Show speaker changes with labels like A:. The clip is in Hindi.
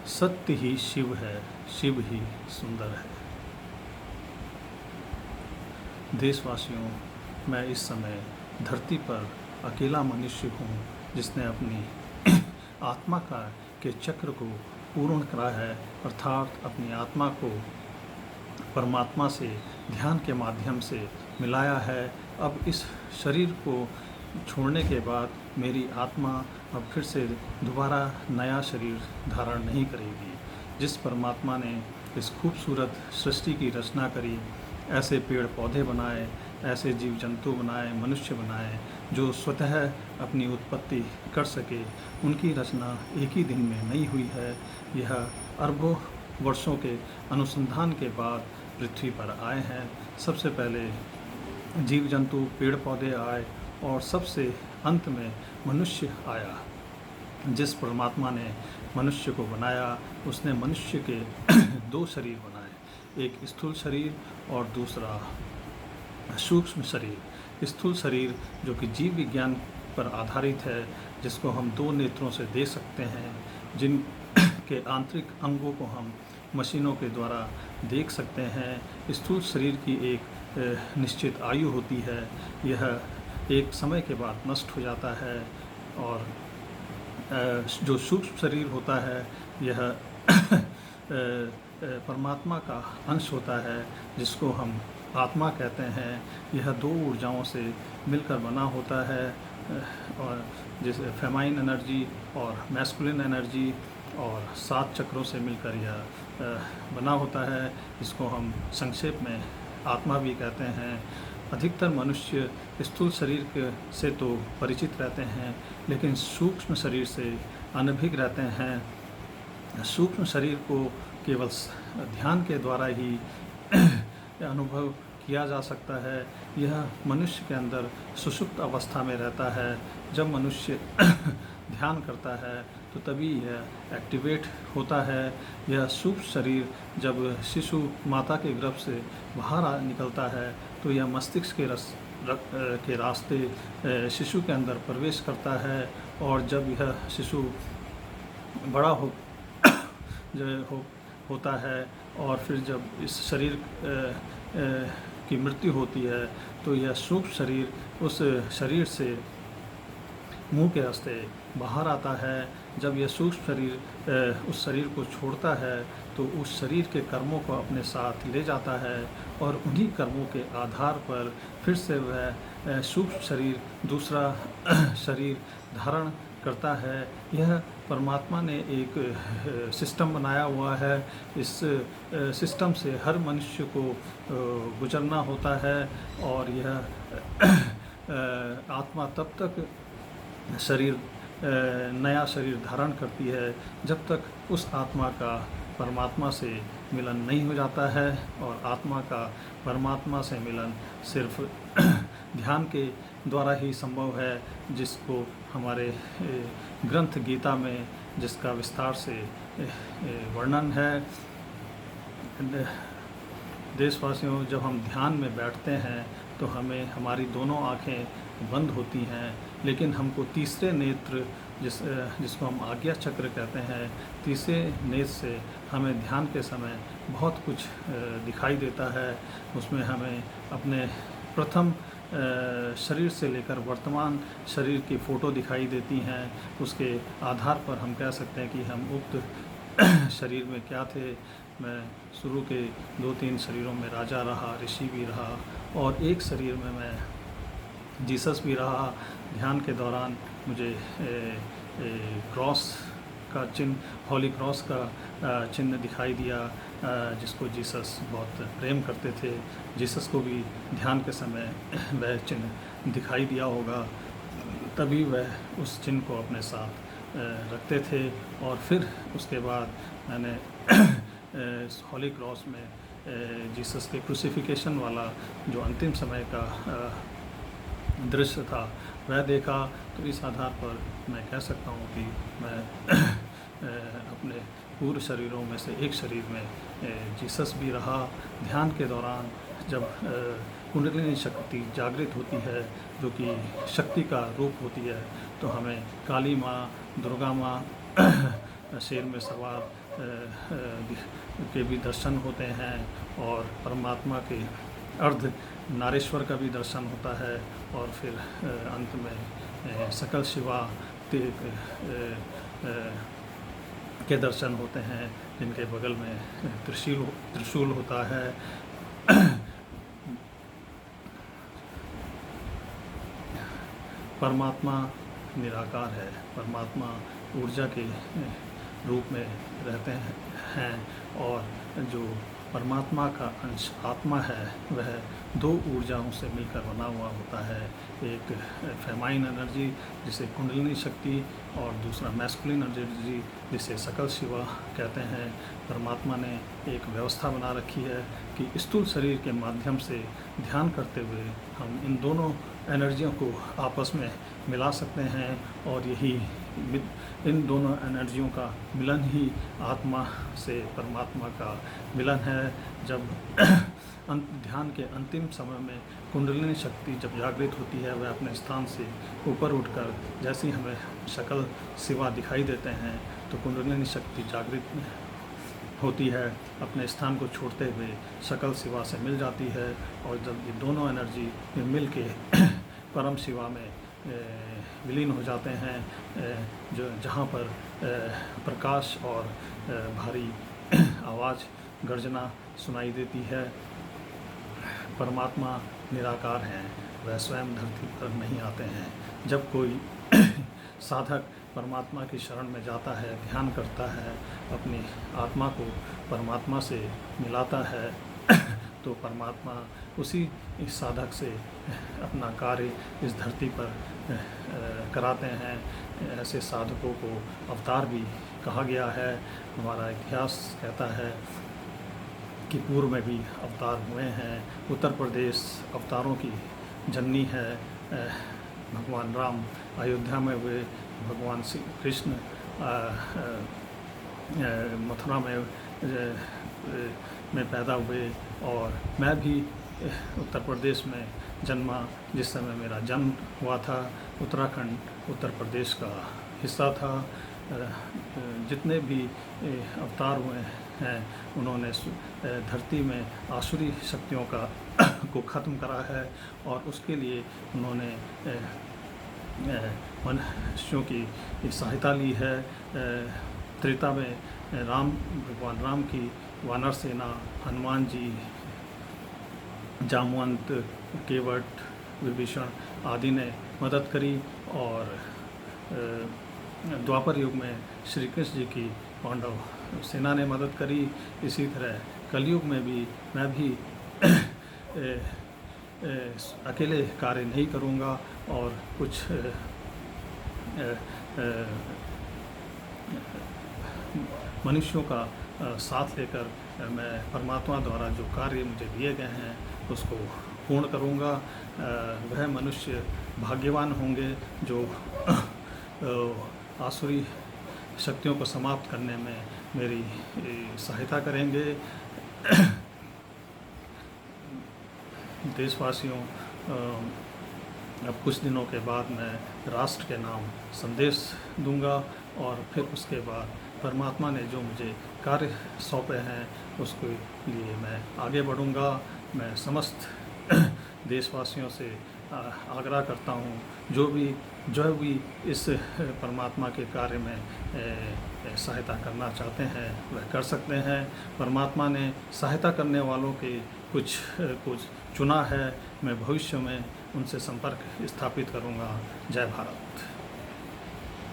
A: सत्य ही शिव है, शिव ही सुंदर है। देशवासियों, मैं इस समय धरती पर अकेला मनुष्य हूँ जिसने अपनी आत्मा के चक्र को पूर्ण करा है, अर्थात अपनी आत्मा को परमात्मा से ध्यान के माध्यम से मिलाया है। अब इस शरीर को छोड़ने के बाद मेरी आत्मा अब फिर से दोबारा नया शरीर धारण नहीं करेगी। जिस परमात्मा ने इस खूबसूरत सृष्टि की रचना करी, ऐसे पेड़ पौधे बनाए, ऐसे जीव जंतु बनाए, मनुष्य बनाए जो स्वतः अपनी उत्पत्ति कर सके, उनकी रचना एक ही दिन में नहीं हुई है। यह अरबों वर्षों के अनुसंधान के बाद पृथ्वी पर आए हैं। सबसे पहले जीव जंतु पेड़ पौधे आए और सबसे अंत में मनुष्य आया। जिस परमात्मा ने मनुष्य को बनाया, उसने मनुष्य के दो शरीर बनाए, एक स्थूल शरीर और दूसरा सूक्ष्म शरीर। स्थूल शरीर जो कि जीव विज्ञान पर आधारित है, जिसको हम दो नेत्रों से देख सकते हैं, जिन के आंतरिक अंगों को हम मशीनों के द्वारा देख सकते हैं। स्थूल शरीर की एक निश्चित आयु होती है, यह एक समय के बाद नष्ट हो जाता है। और जो सूक्ष्म शरीर होता है, यह परमात्मा का अंश होता है, जिसको हम आत्मा कहते हैं। यह दो ऊर्जाओं से मिलकर बना होता है, और जैसे फेमाइन एनर्जी और मैस्कुलिन एनर्जी और 7 चक्रों से मिलकर यह बना होता है। इसको हम संक्षेप में आत्मा भी कहते हैं। अधिकतर मनुष्य स्थूल शरीर से तो परिचित रहते हैं, लेकिन सूक्ष्म शरीर से अनभिज्ञ रहते हैं। सूक्ष्म शरीर को केवल ध्यान के द्वारा ही अनुभव किया जा सकता है। यह मनुष्य के अंदर सुषुप्त अवस्था में रहता है। जब मनुष्य ध्यान करता है तो तभी यह एक्टिवेट होता है। यह सूक्ष्म शरीर जब शिशु माता के गर्भ से बाहर निकलता है तो यह मस्तिष्क के रास्ते शिशु के अंदर प्रवेश करता है। और जब यह शिशु बड़ा होता है और फिर जब इस शरीर की मृत्यु होती है तो यह सूक्ष्म शरीर उस शरीर से मुंह के रास्ते बाहर आता है। जब यह सूक्ष्म शरीर उस शरीर को छोड़ता है तो उस शरीर के कर्मों को अपने साथ ले जाता है, और उन्हीं कर्मों के आधार पर फिर से वह सूक्ष्म शरीर दूसरा शरीर धारण करता है। यह परमात्मा ने एक सिस्टम बनाया हुआ है। इस सिस्टम से हर मनुष्य को गुजरना होता है, और यह आत्मा तब तक नया शरीर धारण करती है जब तक उस आत्मा का परमात्मा से मिलन नहीं हो जाता है। और आत्मा का परमात्मा से मिलन सिर्फ ध्यान के द्वारा ही संभव है, जिसको हमारे ग्रंथ गीता में जिसका विस्तार से वर्णन है। देशवासियों, जब हम ध्यान में बैठते हैं तो हमारी दोनों आँखें बंद होती हैं, लेकिन हमको तीसरे नेत्र जिसको हम आज्ञा चक्र कहते हैं, तीसरे नेत्र से हमें ध्यान के समय बहुत कुछ दिखाई देता है। उसमें हमें अपने प्रथम शरीर से लेकर वर्तमान शरीर की फ़ोटो दिखाई देती हैं। उसके आधार पर हम कह सकते हैं कि हम उक्त शरीर में क्या थे। मैं शुरू के 2-3 शरीरों में राजा रहा, ऋषि भी रहा, और एक शरीर में मैं जीसस भी रहा। ध्यान के दौरान मुझे क्रॉस का चिन्ह, हॉली क्रॉस का चिन्ह दिखाई दिया, जिसको जीसस बहुत प्रेम करते थे। जीसस को भी ध्यान के समय वह चिन्ह दिखाई दिया होगा, तभी वह उस चिन्ह को अपने साथ रखते थे। और फिर उसके बाद मैंने हॉली क्रॉस में जीसस के क्रूसिफिकेशन वाला जो अंतिम समय का दृश्य था वह देखा। तो इस आधार पर मैं कह सकता हूँ कि मैं अपने पूर्व शरीरों में से एक शरीर में जीसस भी रहा। ध्यान के दौरान जब कुंडलिनी शक्ति जागृत होती है, जो कि शक्ति का रूप होती है, तो हमें काली माँ, दुर्गा माँ शेर में सवार के भी दर्शन होते हैं, और परमात्मा के अर्ध नारेश्वर का भी दर्शन होता है, और फिर अंत में सकल शिवा के दर्शन होते हैं, जिनके बगल में त्रिशूल होता है। परमात्मा निराकार है, परमात्मा ऊर्जा के रूप में रहते हैं, और जो परमात्मा का अंश आत्मा है वह दो ऊर्जाओं से मिलकर बना हुआ होता है। एक फेमाइन एनर्जी जिसे कुंडलिनी शक्ति, और दूसरा मैस्कुलिन एनर्जी जिसे सकल शिवा कहते हैं। परमात्मा ने एक व्यवस्था बना रखी है कि स्थूल शरीर के माध्यम से ध्यान करते हुए हम इन दोनों एनर्जियों को आपस में मिला सकते हैं, और यही इन दोनों एनर्जियों का मिलन ही आत्मा से परमात्मा का मिलन है। जब ध्यान के अंतिम समय में कुंडलिनी शक्ति जब जागृत होती है, वह अपने स्थान से ऊपर उठकर जैसे ही हमें सकल शिवा दिखाई देते हैं, तो कुंडलिनी शक्ति जागृत होती है, अपने स्थान को छोड़ते हुए सकल शिवा से मिल जाती है। और जब ये दोनों एनर्जी मिल के परम शिवा में विलीन हो जाते हैं, जो जहाँ पर प्रकाश और भारी आवाज़ गर्जना सुनाई देती है। परमात्मा निराकार हैं, वह स्वयं धरती पर नहीं आते हैं। जब कोई साधक परमात्मा की शरण में जाता है, ध्यान करता है, अपनी आत्मा को परमात्मा से मिलाता है, तो परमात्मा उसी इस साधक से अपना कार्य इस धरती पर कराते हैं। ऐसे साधकों को अवतार भी कहा गया है। हमारा इतिहास कहता है कि पूर्व में भी अवतार हुए हैं। उत्तर प्रदेश अवतारों की जननी है। भगवान राम अयोध्या में हुए, भगवान श्री कृष्ण मथुरा में पैदा हुए, और मैं भी उत्तर प्रदेश में जन्मा। जिस समय मेरा जन्म हुआ था, उत्तराखंड उत्तर प्रदेश का हिस्सा था। जितने भी अवतार हुए हैं, उन्होंने धरती में आसुरी शक्तियों का को ख़त्म करा है, और उसके लिए उन्होंने मनुष्यों की सहायता ली है। त्रेता में भगवान राम की वानर सेना, हनुमान जी, जामवंत, केवट, विभीषण आदि ने मदद करी, और द्वापर युग में श्री कृष्ण जी की पांडव सेना ने मदद करी। इसी तरह कलयुग में भी मैं भी अकेले कार्य नहीं करूँगा, और कुछ मनुष्यों का साथ लेकर मैं परमात्मा द्वारा जो कार्य मुझे दिए गए हैं उसको पूर्ण करूँगा। वह मनुष्य भाग्यवान होंगे जो आसुरी शक्तियों को समाप्त करने में मेरी सहायता करेंगे। देशवासियों, अब कुछ दिनों के बाद मैं राष्ट्र के नाम संदेश दूंगा, और फिर उसके बाद परमात्मा ने जो मुझे कार्य सौंपे हैं उसके लिए मैं आगे बढ़ूंगा। मैं समस्त देशवासियों से आग्रह करता हूँ, जो भी इस परमात्मा के कार्य में सहायता करना चाहते हैं वह कर सकते हैं। परमात्मा ने सहायता करने वालों के कुछ चुना है। मैं भविष्य में उनसे संपर्क स्थापित करूँगा। जय भारत।